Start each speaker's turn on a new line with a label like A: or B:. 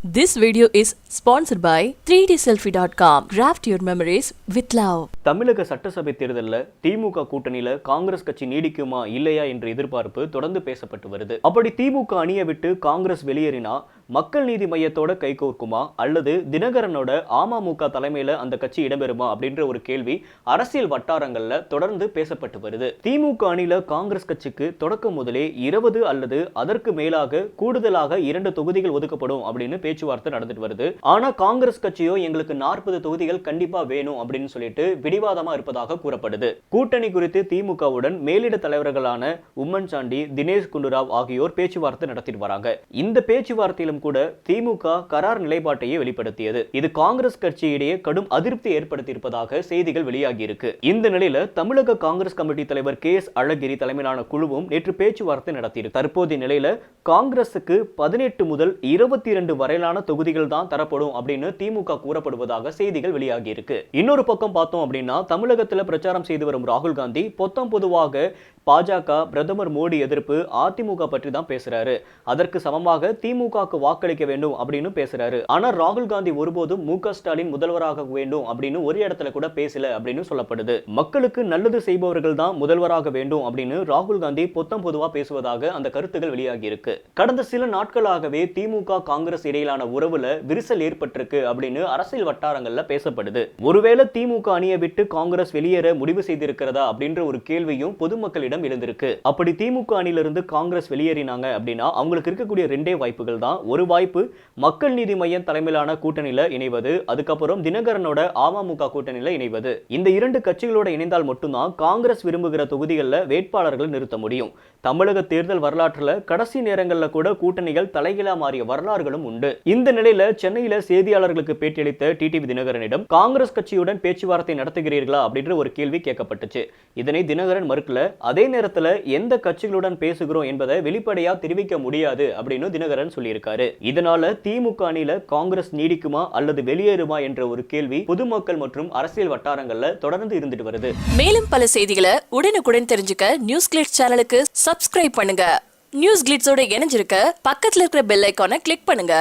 A: This video is sponsored by 3dselfie.com. Craft your memories with love.
B: தமிழக சட்டசபை தேர்தலில் திமுக கூட்டணியில காங்கிரஸ் கட்சி நீடிக்குமா இல்லையா என்ற எதிர்பார்ப்பு தொடர்ந்து பேசப்பட்டு வருது. அப்படி திமுக அணியை விட்டு காங்கிரஸ் வெளியேறினா மக்கள் நீதி மையத்தோட கைகோர்க்குமா அல்லது தினகரனோட அமமுக தலைமையில அந்த கட்சி இடம்பெறுமா அப்படின்ற ஒரு கேள்வி அரசியல் வட்டாரங்கள்ல தொடர்ந்து பேசப்பட்டு வருது. திமுக அணியில காங்கிரஸ் கட்சிக்கு தொடக்கம் முதலே 20 அல்லது அதற்கு மேலாக கூடுதலாக 2 தொகுதிகள் ஒதுக்கப்படும் அப்படின்னு பேச்சுவார்த்தை நடந்துட்டு வருது. ஆனா காங்கிரஸ் கட்சியோ எங்களுக்கு 40 தொகுதிகள் கண்டிப்பா வேணும் அப்படின்னு சொல்லிட்டு பிடிவாதமா இருப்பதாக கூறப்படுது. கூட்டணி குறித்து திமுகவுடன் மேலிட தலைவர்களான உம்மன் சாண்டி, தினேஷ் குண்டுராவ் ஆகியோர் பேச்சுவார்த்தை நடத்திட்டு வராங்க. இந்த பேச்சுவார்த்தையிலும் கூட திமுக கரார் நிலைப்பாட்டையே வெளிப்படுத்தியது. இது காங்கிரஸ் கட்சியிடையே கடும் அதிருப்தி ஏற்படுத்தி இருப்பதாக செய்திகள் வெளியாகி இருக்கு. இந்த நிலையில தமிழக காங்கிரஸ் கமிட்டி தலைவர் KS அழகிரி தலைமையிலான குழுவும் நேற்று பேச்சுவார்த்தை நடத்தியிருக்கு. தற்போதைய நிலையில காங்கிரசுக்கு 18 முதல் 22 வரையிலான தொகுதிகள் தான் தரப்படும் அப்படின்னு திமுக கூறப்படுவதாக செய்திகள் வெளியாகி இருக்கு. இன்னொரு பக்கம் பார்த்தோம் அப்படின்னா தமிழகத்தில் பிரச்சாரம் செய்து வரும் ராகுல் காந்தி பொதுவாக பாஜக, பிரதமர் மோடி எதிர்ப்பு, அதிமுக பற்றி தான் பேசுறாரு. அதற்கு சமமாக திமுக வாக்களிக்க வேண்டும் அப்படின்னு பேசுறாரு. ஆனா ராகுல் காந்தி ஒருபோதும் MK ஸ்டாலின் முதல்வராக வேண்டும் அப்படின்னு ஒரு இடத்துல கூட பேசல அப்படின்னு சொல்லப்படுது. மக்களுக்கு நல்லது செய்பவர்கள் தான் முதல்வராக வேண்டும் அப்படின்னு ராகுல் காந்தி பொதுவா பேசுவதாக அந்த கருத்துகள் வெளியாகி இருக்கு. கடந்த சில நாட்களாகவே திமுக காங்கிரஸ் இடையிலான உறவுல விரிசல் ஏற்பட்டிருக்கு அப்படின்னு அரசியல் வட்டாரங்கள்ல பேசப்படுது. ஒருவேளை திமுக அணியை விட்டு காங்கிரஸ் வெளியேற முடிவு செய்திருக்கிறதா அப்படின்ற ஒரு கேள்வியும் பொதுமக்களிடம் எழுந்திருக்கு. அப்படி திமுக அணியிலிருந்து காங்கிரஸ் வெளியேறினாங்க அப்படின்னா அவங்களுக்கு இருக்கக்கூடிய 2 வாய்ப்புகள் தான். ஒரு வாய்ப்பு மக்கள் நீதி மையம் தலைமையிலான கூட்டணியில இணைவது, அதுக்கப்புறம் தினகரனோட அமமுக கூட்டணியில இணைவது. இந்த 2 கட்சிகளோட இணைந்தால் மட்டும்தான் காங்கிரஸ் விரும்புகிற தொகுதிகளில் வேட்பாளர்கள் நிறுத்த முடியும். தமிழக தேர்தல் வரலாற்றுல கடைசி நேரங்களில் கூட கூட்டணிகள் தலைகீழா மாறிய வரலாறுகளும் உண்டு. இந்த நிலையில சென்னையில செய்தியாளர்களுக்கு பேட்டியளித்த டிடிவி தினகரனிடம் காங்கிரஸ் கட்சியுடன் பேச்சுவார்த்தை நடத்துகிறீர்களா அப்படின்ற ஒரு கேள்வி கேட்கப்பட்டுச்சு. இதனை தினகரன் மறுக்கல. அதே நேரத்தில் எந்த கட்சிகளுடன் பேசுகிறோம் என்பதை வெளிப்படையா தெரிவிக்க முடியாது அப்படின்னு தினகரன் சொல்லியிருக்காரு. இதனால திமுக அணியில காங்கிரஸ் நீடிக்குமா அல்லது வெளியேறுமா என்ற ஒரு கேள்வி பொதுமக்கள் மற்றும் அரசியல் வட்டாரங்கள்ல தொடர்ந்து இருந்துட்டு வருது.
A: மேலும் பல செய்திகளை உடனுக்குடன் தெரிஞ்சுக்க நியூஸ் கிளிட்ஸ் சேனலுக்கு சப்ஸ்கிரைப் பண்ணுங்க. நியூஸ் கிளிட்ஸோட இணைஞ்சிருக்க பக்கத்துல இருக்கிற பெல் ஐகானை கிளிக் பண்ணுங்க.